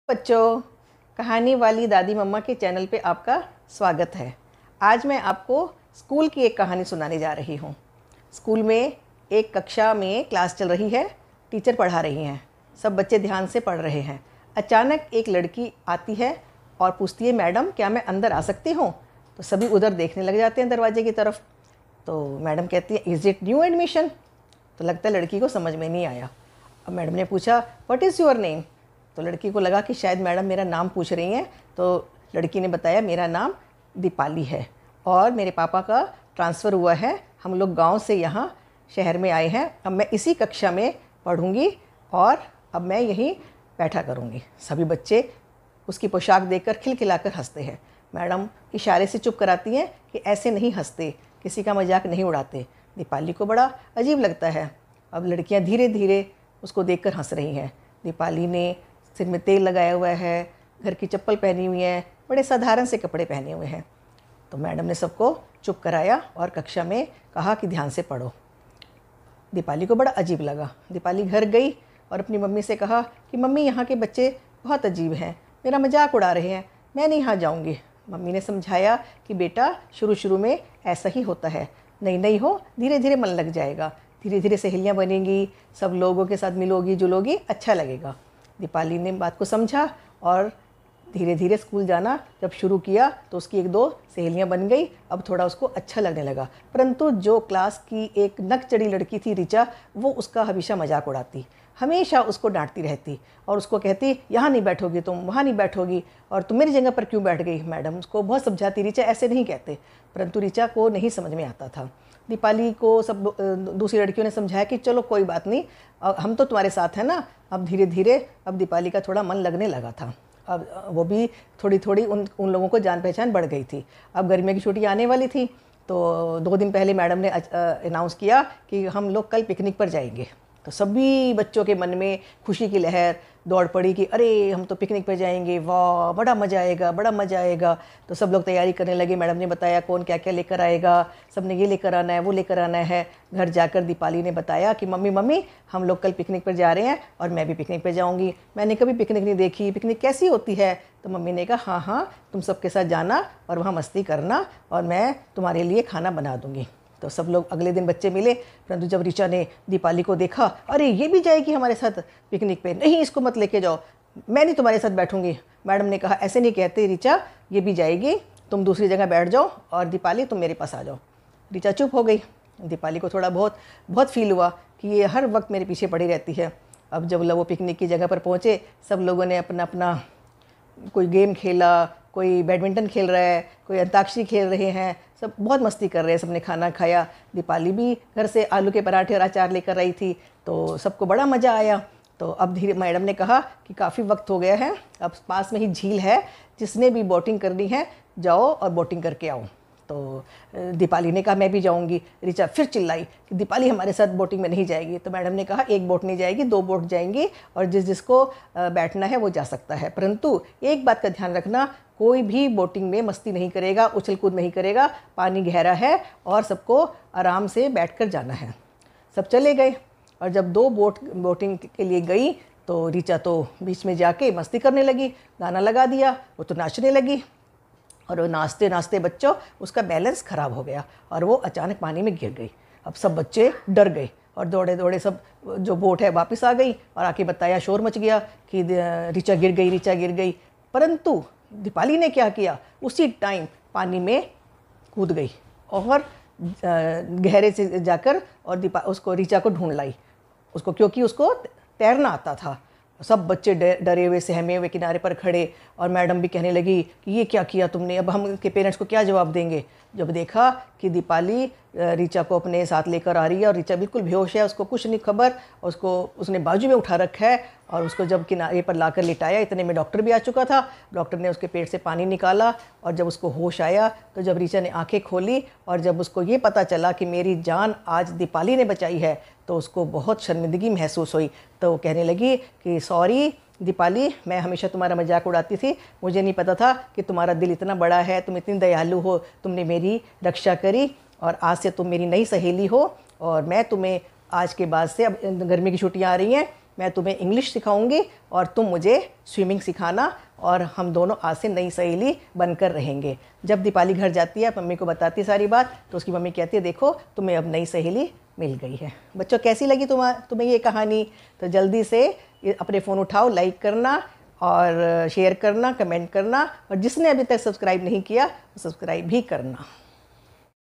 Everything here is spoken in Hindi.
बच्चों, कहानी वाली दादी मम्मा के चैनल पे आपका स्वागत है। आज मैं आपको स्कूल की एक कहानी सुनाने जा रही हूँ। स्कूल में एक कक्षा में क्लास चल रही है, टीचर पढ़ा रही हैं, सब बच्चे ध्यान से पढ़ रहे हैं। अचानक एक लड़की आती है और पूछती है, मैडम क्या मैं अंदर आ सकती हूँ? तो सभी उधर देखने लग जाते हैं दरवाजे की तरफ। तो मैडम कहती है, इज़ इट न्यू एडमिशन? तो लगता है लड़की को समझ में नहीं आया। अब मैडम ने पूछा, व्हाट इज़ योर नेम? तो लड़की को लगा कि शायद मैडम मेरा नाम पूछ रही हैं। तो लड़की ने बताया, मेरा नाम दीपाली है और मेरे पापा का ट्रांसफ़र हुआ है, हम लोग गांव से यहाँ शहर में आए हैं। अब मैं इसी कक्षा में पढ़ूंगी और अब मैं यहीं बैठा करूंगी। सभी बच्चे उसकी पोशाक देखकर खिलखिलाकर हंसते हैं। मैडम इशारे से चुप कराती हैं कि ऐसे नहीं हंसते, किसी का मजाक नहीं उड़ाते। दीपाली को बड़ा अजीब लगता है। अब लड़कियां धीरे धीरे उसको देखकर हंस रही हैं। दीपाली ने सिर में तेल लगाया हुआ है, घर की चप्पल पहनी हुई है, बड़े साधारण से कपड़े पहने हुए हैं। तो मैडम ने सबको चुप कराया और कक्षा में कहा कि ध्यान से पढ़ो। दीपाली को बड़ा अजीब लगा। दीपाली घर गई और अपनी मम्मी से कहा कि मम्मी यहाँ के बच्चे बहुत अजीब हैं, मेरा मजाक उड़ा रहे हैं, मैं नहीं यहाँ जाऊँगी। मम्मी ने समझाया कि बेटा शुरू शुरू में ऐसा ही होता है, नई नई हो, धीरे धीरे मन लग जाएगा, धीरे धीरे सहेलियाँ बनेंगी, सब लोगों के साथ मिलोगी जुलोगी, अच्छा लगेगा। दीपाली ने बात को समझा और धीरे धीरे स्कूल जाना जब शुरू किया तो उसकी एक दो सहेलियां बन गई। अब थोड़ा उसको अच्छा लगने लगा। परंतु जो क्लास की एक नक चढ़ी लड़की थी ऋचा, वो उसका हमेशा मजाक उड़ाती, हमेशा उसको डांटती रहती और उसको कहती, यहाँ नहीं बैठोगी तुम, वहाँ नहीं बैठोगी, और तुम मेरी जगह पर क्यों बैठ गई? मैडम उसको बहुत समझाती, ऋचा ऐसे नहीं कहते, परंतु ऋचा को नहीं समझ में आता था। दीपाली को सब दूसरी लड़कियों ने समझाया कि चलो कोई बात नहीं, हम तो तुम्हारे साथ हैं ना। अब धीरे धीरे अब दीपाली का थोड़ा मन लगने लगा था। अब वो भी थोड़ी थोड़ी उन लोगों को जान पहचान बढ़ गई थी। अब गर्मियों की छुट्टी आने वाली थी तो 2 दिन पहले मैडम ने अनाउंस किया कि हम लोग कल पिकनिक पर जाएंगे। तो सभी बच्चों के मन में खुशी की लहर दौड़ पड़ी कि अरे हम तो पिकनिक पर जाएंगे, वाह बड़ा मज़ा आएगा, बड़ा मज़ा आएगा। तो सब लोग तैयारी करने लगे। मैडम ने बताया कौन क्या क्या लेकर आएगा, सब ने ये लेकर आना है, वो लेकर आना है। घर जाकर दीपाली ने बताया कि मम्मी मम्मी हम लोग कल पिकनिक पर जा रहे हैं और मैं भी पिकनिक पर जाऊँगी, मैंने कभी पिकनिक नहीं देखी, पिकनिक कैसी होती है? तो मम्मी ने कहा, हाँ हाँ तुम सबके साथ जाना और वहाँ मस्ती करना और मैं तुम्हारे लिए खाना बना दूँगी। तो सब लोग अगले दिन बच्चे मिले, परंतु जब ऋचा ने दीपाली को देखा, अरे ये भी जाएगी हमारे साथ पिकनिक पे, नहीं इसको मत लेके जाओ, मैं नहीं तुम्हारे साथ बैठूंगी। मैडम ने कहा, ऐसे नहीं कहते ऋचा, ये भी जाएगी, तुम दूसरी जगह बैठ जाओ और दीपाली तुम मेरे पास आ जाओ। ऋचा चुप हो गई। दीपाली को थोड़ा बहुत फील हुआ कि ये हर वक्त मेरे पीछे पड़ी रहती है। अब जब वो पिकनिक की जगह पर पहुँचे, सब लोगों ने अपना अपना कोई गेम खेला, कोई बैडमिंटन खेल रहा है, कोई अंताक्षरी खेल रहे हैं, सब बहुत मस्ती कर रहे हैं, सबने खाना खाया। दीपाली भी घर से आलू के पराठे और अचार लेकर आई थी, तो सबको बड़ा मज़ा आया। तो अब धीरे मैडम ने कहा कि काफ़ी वक्त हो गया है, अब पास में ही झील है, जिसने भी बोटिंग करनी है जाओ और बोटिंग करके आओ। तो दीपाली ने कहा मैं भी जाऊंगी। ऋचा फिर चिल्लाई कि दीपाली हमारे साथ बोटिंग में नहीं जाएगी। तो मैडम ने कहा एक बोट नहीं जाएगी, 2 बोट जाएंगी और जिसको बैठना है वो जा सकता है, परंतु एक बात का ध्यान रखना, कोई भी बोटिंग में मस्ती नहीं करेगा, उछल कूद नहीं करेगा, पानी गहरा है और सबको आराम से बैठकर जाना है। सब चले गए और जब 2 बोटिंग के लिए गई तो ऋचा तो बीच में जाके मस्ती करने लगी, गाना लगा दिया, वो तो नाचने लगी और वो नाचते नाचते बच्चों उसका बैलेंस ख़राब हो गया और वो अचानक पानी में गिर गई। अब सब बच्चे डर गए और दौड़े दौड़े सब जो बोट है वापस आ गई और आके बताया, शोर मच गया कि ऋचा गिर गई, ऋचा गिर गई। परंतु दीपाली ने क्या किया, उसी टाइम पानी में कूद गई और गहरे से जाकर और उसको ऋचा को ढूंढ लाई उसको, क्योंकि उसको तैरना आता था। सब बच्चे डरे हुए सहमे हुए किनारे पर खड़े और मैडम भी कहने लगी कि ये क्या किया तुमने, अब हम के पेरेंट्स को क्या जवाब देंगे। जब देखा कि दीपाली ऋचा को अपने साथ लेकर आ रही है और ऋचा बिल्कुल बेहोश है, उसको कुछ नहीं खबर, उसने बाजू में उठा रखा है और उसको जब किनारे पर लाकर लिटाया, इतने में डॉक्टर भी आ चुका था। डॉक्टर ने उसके पेट से पानी निकाला और जब उसको होश आया तो जब ऋचा ने आंखें खोली और जब उसको ये पता चला कि मेरी जान आज दीपाली ने बचाई है, तो उसको बहुत शर्मिंदगी महसूस हुई। तो वो कहने लगी कि सॉरी दीपाली, मैं हमेशा तुम्हारा मजाक उड़ाती थी, मुझे नहीं पता था कि तुम्हारा दिल इतना बड़ा है, तुम इतनी दयालु हो, तुमने मेरी रक्षा करी और आज से तुम मेरी नई सहेली हो और मैं तुम्हें आज के बाद से, अब गर्मी की छुट्टियां आ रही हैं, मैं तुम्हें इंग्लिश सिखाऊंगी और तुम मुझे स्विमिंग सिखाना, और हम दोनों आज से नई सहेली बनकर रहेंगे। जब दीपाली घर जाती है, मम्मी को बताती सारी बात, तो उसकी मम्मी कहती है देखो तुम्हें अब नई सहेली मिल गई है। बच्चों, कैसी लगी तुम्हें ये कहानी? तो जल्दी से अपने फ़ोन उठाओ, लाइक करना और शेयर करना, कमेंट करना, और जिसने अभी तक सब्सक्राइब नहीं किया वो सब्सक्राइब भी करना।